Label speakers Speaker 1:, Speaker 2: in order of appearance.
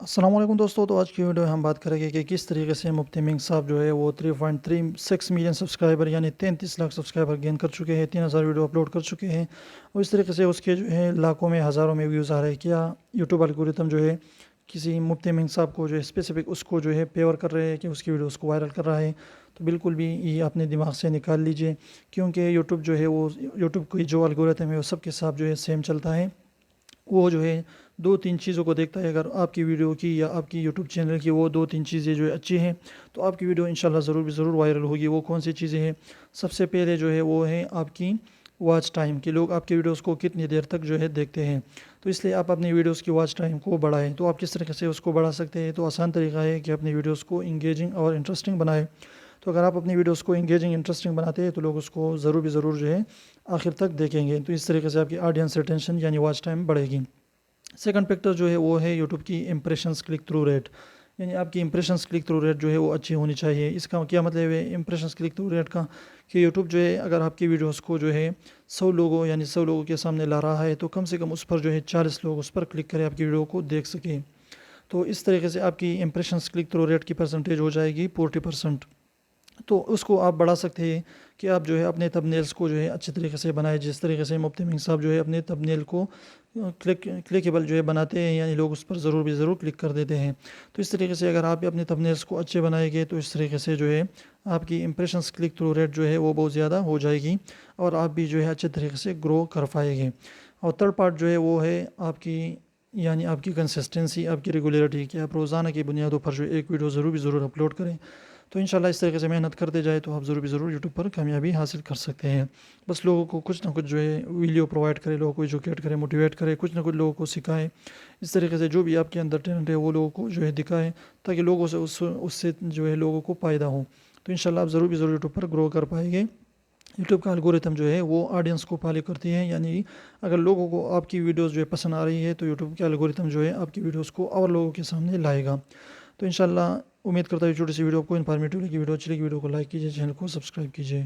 Speaker 1: السلام علیکم دوستو، تو آج کی ویڈیو میں ہم بات کریں گے کہ کس طریقے سے مفتی منگ صاحب جو ہے وہ 3.36 ملین سبسکرائبر یعنی 33 لاکھ سبسکرائبر گین کر چکے ہیں، 3000 ویڈیو اپلوڈ کر چکے ہیں، اور اس طریقے سے اس کے جو ہے لاکھوں میں ہزاروں میں ویوز آ رہے ہیں۔ کیا یوٹیوب الگورتھم جو ہے کسی مفتی منگ صاحب کو جو ہے اسپیسیفک اس کو جو ہے فیور کر رہے ہیں کہ اس کی ویڈیوز کو وائرل کر رہا ہے؟ تو بالکل بھی یہ اپنے دماغ سے نکال لیجئے، کیونکہ یوٹیوب جو ہے وہ یوٹیوب کی جو الگورتھم ہے وہ سب کے ساتھ جو ہے سیم چلتا ہے۔ وہ جو ہے دو تین چیزوں کو دیکھتا ہے۔ اگر آپ کی ویڈیو کی یا آپ کی یوٹیوب چینل کی وہ دو تین چیزیں جو ہے اچھی ہیں تو آپ کی ویڈیو انشاءاللہ ضرور وائرل ہوگی۔ وہ کون سی چیزیں ہیں؟ سب سے پہلے جو ہے وہ ہے آپ کی واچ ٹائم، کہ لوگ آپ کی ویڈیوز کو کتنی دیر تک جو ہے دیکھتے ہیں۔ تو اس لیے آپ اپنی ویڈیوز کی واچ ٹائم کو بڑھائیں۔ تو آپ کس طریقے سے اس کو بڑھا سکتے ہیں؟ تو آسان طریقہ ہے کہ اپنی ویڈیوز کو انگیجنگ اور انٹرسٹنگ بنائیں۔ تو اگر آپ اپنی ویڈیوز کو انگیجنگ انٹرسٹنگ بناتے ہیں تو لوگ اس کو ضرور جو ہے آخر تک دیکھیں گے۔ تو اس طریقے سے آپ کی آڈینس ریٹینشن یعنی واچ ٹائم بڑھے گی۔ سیکنڈ فیکٹر جو ہے وہ ہے یوٹیوب کی امپریشنز کلک تھرو ریٹ، یعنی آپ کی امپریشنز کلک تھرو ریٹ جو ہے وہ اچھی ہونی چاہیے۔ اس کا کیا مطلب ہے امپریشنز کلک تھرو ریٹ کا؟ کہ یوٹیوب جو ہے اگر آپ کی ویڈیوز کو جو ہے 100 لوگوں کے سامنے لا رہا ہے تو کم سے کم اس پر جو ہے 40 لوگ اس پر کلک کریں، آپ کی ویڈیو کو دیکھ سکیں۔ تو اس طریقے سے آپ کی امپریشنز کلک تھرو ریٹ کی پرسنٹیج ہو جائے گی 40%۔ تو اس کو آپ بڑھا سکتے ہیں کہ آپ جو ہے اپنے تھمبنیلز کو جو ہے اچھے طریقے سے بنائیں، جس طریقے سے مفتی منگ صاحب جو ہے اپنے تھمبنیل کو کلکیبل جو ہے بناتے ہیں، یعنی لوگ اس پر ضرور کلک کر دیتے ہیں۔ تو اس طریقے سے اگر آپ اپنے تھمبنیلز کو اچھے بنائیں گے تو اس طریقے سے جو ہے آپ کی امپریشنز کلک تھرو ریٹ جو ہے وہ بہت زیادہ ہو جائے گی، اور آپ بھی جو ہے اچھے طریقے سے گرو کر پائیں گے۔ اور تھرڈ پارٹ جو ہے وہ ہے آپ کی یعنی آپ کی کنسسٹنسی، آپ کی ریگولیرٹی، کہ آپ روزانہ کی بنیادوں پر جو ایک ویڈیو ضرور اپلوڈ کریں۔ تو انشاءاللہ اس طریقے سے محنت کرتے جائے تو آپ ضرور یوٹیوب پر کامیابی حاصل کر سکتے ہیں۔ بس لوگوں کو کچھ نہ کچھ جو ہے ویڈیو پرووائڈ کرے، لوگوں کو ایجوکیٹ کرے، موٹیویٹ کرے، کچھ نہ کچھ لوگوں کو سکھائے۔ اس طریقے سے جو بھی آپ کے اندر ٹیلنٹ ہے وہ لوگوں کو جو ہے دکھائے، تاکہ لوگوں سے اس سے جو ہے لوگوں کو فائدہ ہو۔ تو انشاءاللہ آپ ضرور یوٹیوب پر گرو کر پائیں گے۔ یوٹیوب کا الگورتھم جو ہے وہ آڈینس کو فالو کرتی ہے، یعنی اگر لوگوں کو آپ کی ویڈیوز جو ہے پسند آ رہی ہے تو یوٹیوب کا الگورتھم جو ہے آپ کی ویڈیوز کو اور لوگوں کے سامنے لائے گا۔ تو انشاءاللہ امید کرتا ہوں چھوٹی سی ویڈیو کو انفارمیٹیو لگی، ویڈیو اچھی لگی، ویڈیو کو لائک کیجیے، چینل کو سبسکرائب کیجیے۔